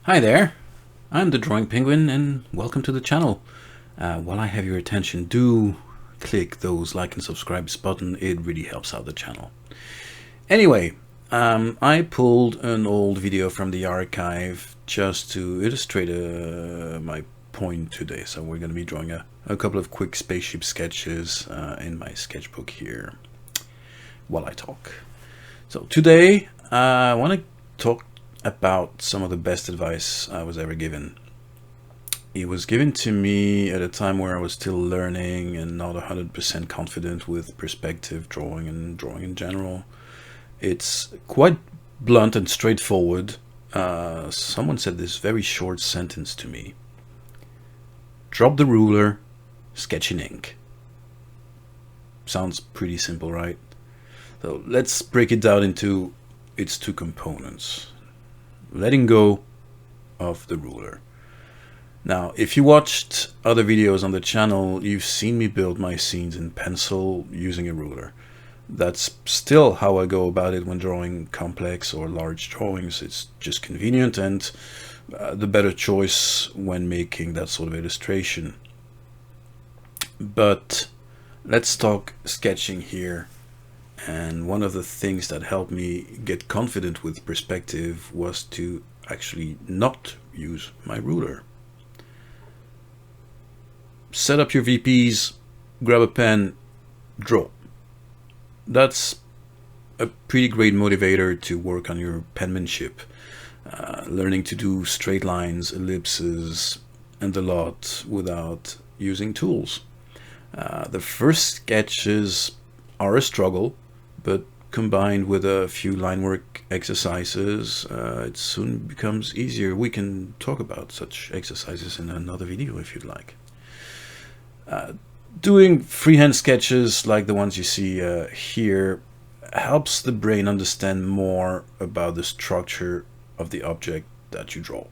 Hi there, I'm the Drawing Penguin and welcome to the channel. While I have your attention, do click those like and subscribe button, it really helps out the channel. Anyway, I pulled an old video from the archive just to illustrate my point today. So we're going to be drawing a couple of quick spaceship sketches in my sketchbook here while I talk. So today I want to talk about some of the best advice I was ever given. It was given to me at a time where I was still learning and not 100% confident with perspective drawing and drawing in general. It's quite blunt and straightforward. Someone said this very short sentence to me. Drop the ruler, sketch in ink. Sounds pretty simple, right? So let's break it down into its two components. Letting go of the ruler. Now, if you watched other videos on the channel, you've seen me build my scenes in pencil using a ruler. That's still how I go about it when drawing complex or large drawings. It's just convenient and the better choice when making that sort of illustration. But let's talk sketching here. And one of the things that helped me get confident with perspective was to actually not use my ruler. Set up your VPs, grab a pen, draw. That's a pretty great motivator to work on your penmanship. Learning to do straight lines, ellipses, and a lot without using tools. The first sketches are a struggle, but combined with a few line work exercises, it soon becomes easier. We can talk about such exercises in another video if you'd like. Doing freehand sketches like the ones you see here helps the brain understand more about the structure of the object that you draw.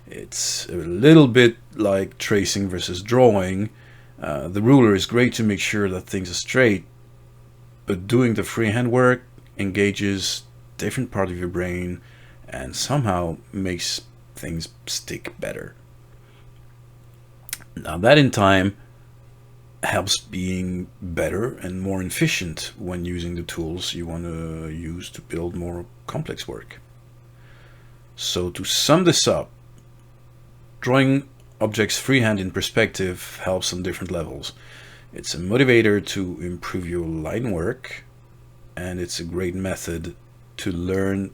It's a little bit like tracing versus drawing. The ruler is great to make sure that things are straight, but doing the freehand work engages different part of your brain and somehow makes things stick better. Now that in time helps being better and more efficient when using the tools you want to use to build more complex work. So to sum this up, drawing objects freehand in perspective helps on different levels. It's a motivator to improve your line work, and it's a great method to learn,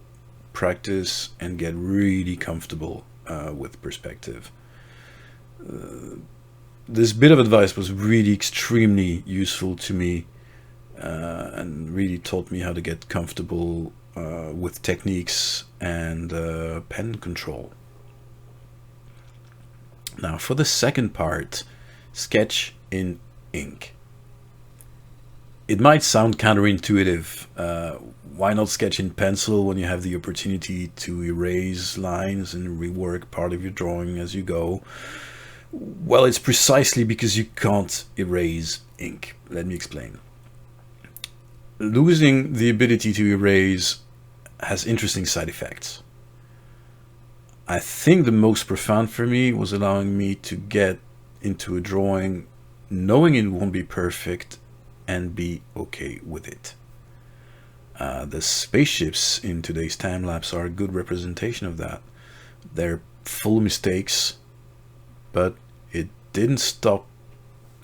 practice, and get really comfortable with perspective. This bit of advice was really extremely useful to me and really taught me how to get comfortable with techniques and pen control. Now for the second part, sketch in ink. It might sound counterintuitive. Why not sketch in pencil when you have the opportunity to erase lines and rework part of your drawing as you go? Well, it's precisely because you can't erase ink. Let me explain. Losing the ability to erase has interesting side effects. I think the most profound for me was allowing me to get into a drawing knowing it won't be perfect and be okay with it. The spaceships in today's time lapse are a good representation of that. They're full of mistakes, but it didn't stop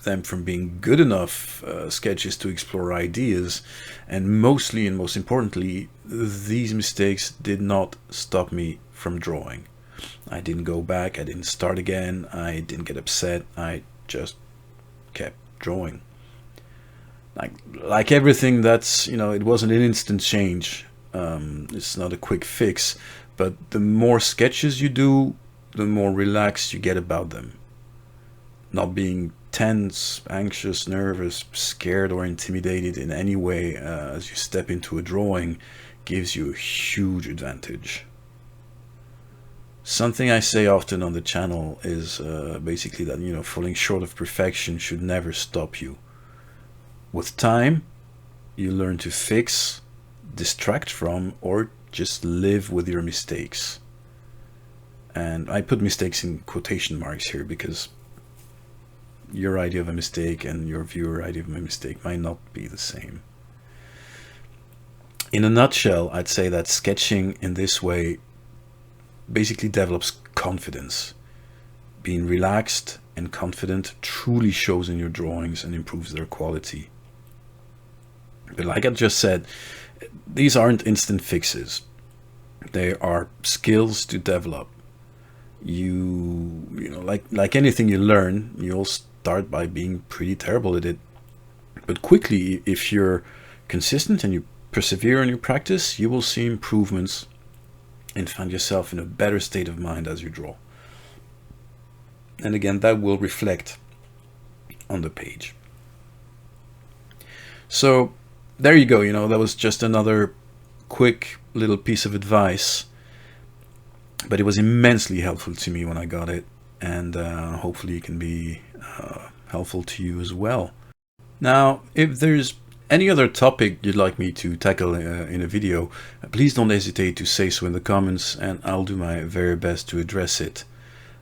them from being good enough sketches to explore ideas, and mostly and most importantly, these mistakes did not stop me from drawing. I didn't go back, I didn't start again, I didn't get upset, I just kept drawing. Like everything, that's, it wasn't an instant change. It's not a quick fix, but the more sketches you do, the more relaxed you get about them. Not being tense, anxious, nervous, scared, or intimidated in any way as you step into a drawing gives you a huge advantage. Something I say often on the channel is basically that, falling short of perfection should never stop you. With time, you learn to fix, distract from, or just live with your mistakes. And I put mistakes in quotation marks here because your idea of a mistake and your viewer idea of a mistake might not be the same. In a nutshell, I'd say that sketching in this way basically develops confidence. Being relaxed and confident truly shows in your drawings and improves their quality. But like I just said, these aren't instant fixes. They are skills to develop. You know, like anything you learn, you'll start by being pretty terrible at it. But quickly, if you're consistent and you persevere in your practice, you will see improvements and find yourself in a better state of mind as you draw. And again, that will reflect on the page. So there you go. You know, that was just another quick little piece of advice, but it was immensely helpful to me when I got it, and hopefully it can be helpful to you as well. Now, if there's any other topic you'd like me to tackle in a video, please don't hesitate to say so in the comments, and I'll do my very best to address it.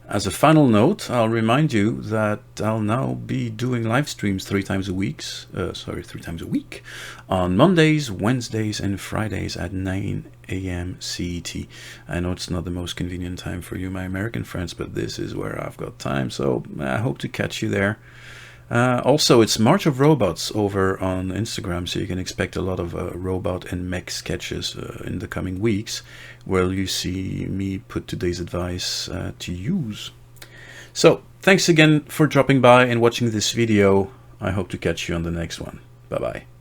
As a final note, I'll remind you that I'll now be doing live streams 3 times a week on Mondays, Wednesdays, and Fridays at 9 a.m. CET. I know it's not the most convenient time for you, my American friends, but this is where I've got time, so I hope to catch you there. Also, it's March of Robots over on Instagram, so you can expect a lot of robot and mech sketches in the coming weeks, where you see me put today's advice to use. So, thanks again for dropping by and watching this video. I hope to catch you on the next one. Bye-bye.